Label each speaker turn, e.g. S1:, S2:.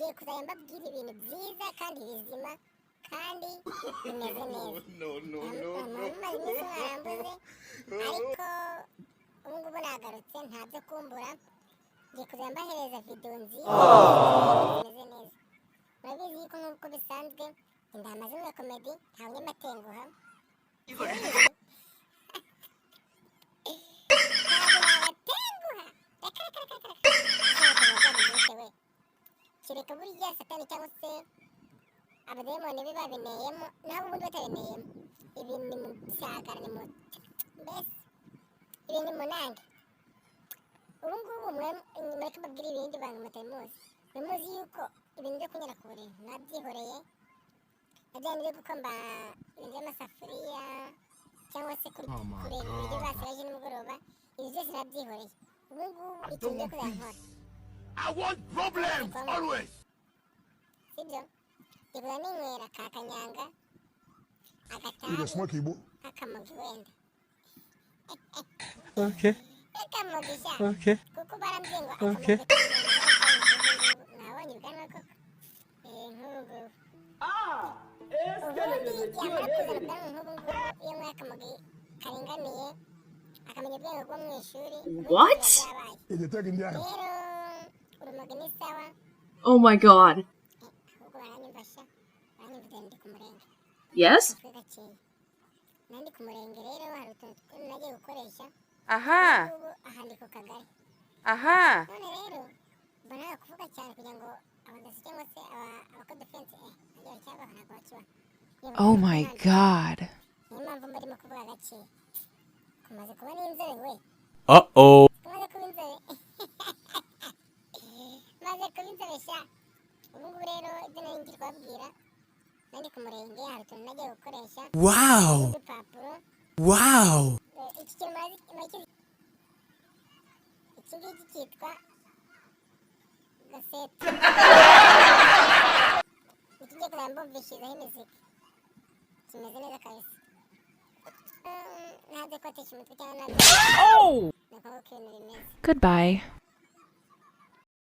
S1: ngiye kuzajya mbabwira ibintu byiza kandi bizima kandi bimeze neza. Mumaze iminsi mwarambuze ariko ubu ngubu nagarutse ntabyo kumbura. Ngiye kuzajya mbahereza video nziza zimeze neza. Murabizi yuko nk'uko bisanzwe inda Amazimwe comedy ntawe matenguha. Kereka burya satani cyangwa se abadayimoni be babineyemo naho ubundi batabineyemo. Ibi ni mu cyagara ni mu mbese ibi ni munange. Ubu ngubu mureke mbabwire ibindi bantu mutabimuzi. Muzi yuko ibintu byo kunyara ku buriri nabyihoreye. Najyanye no gukomba ibintu by'amasafuriya cyangwa se kureba ibiryo basigaje nimugoroba. Ibi byose nabyihoreye. Ubu ngubu ikintu cyo kuzankora.
S2: I want problems always.
S1: Sibyo? Ibura ninywera kakanyanga
S3: Ile smoky bo.
S1: akamogi wenda.
S4: Okay.
S1: Akamogi sha.
S4: Okay.
S1: Kuko barambyengo
S4: Okay.
S1: Nabonye ubwanwa koko. Nk'ubu. Ubundi yamara kuzana ubwanwa nk'ubu ngubu iyo mwaye akamogi karinganiye akamenya ubwenge bwo mu ishuri.
S5: What?
S3: Ile tagi ndiana.
S1: Rero urumogi ni sawa.
S5: Oh my god.
S1: Ahubwo baranyumvasha baranyumvira ndi ku murenge.
S5: Yes?
S1: Nandi ku murenge rero hari utuntu nagiye gukoresha.
S4: Aha.
S1: Ubu aha ndi ku kagari.
S4: Aha.
S1: None rero mbona kuvuga cyane kugira ngo abadasi cyangwa se abakadefense nagiye cyangwa ntabwo bakiba.
S4: Oh my god.
S1: Niyo mpamvu mbarimo kuvuga gake. Kumaze kuba n'inzobe we.
S4: Uh-oh.
S1: Kumaze kuba inzobe. Maze kuba inzobe sha. Ubu ngubu rero ibyo nari ngiye kubabwira nandi ku murenge hari utuntu nagiye gukoresha.
S4: Wow.
S1: Udupapuro.
S4: Wow.
S1: Iki kintu iki ngiki cyitwa gasete. Iki ngiye kuzajya mbumvishirizaho imiziki. Kimeze neza kabisa. Ntabwo kwatesha umutwe cyangwa ntabwo.
S4: Oh.
S1: Ni ukuvuga ko ibintu bimeze.
S4: Goodbye.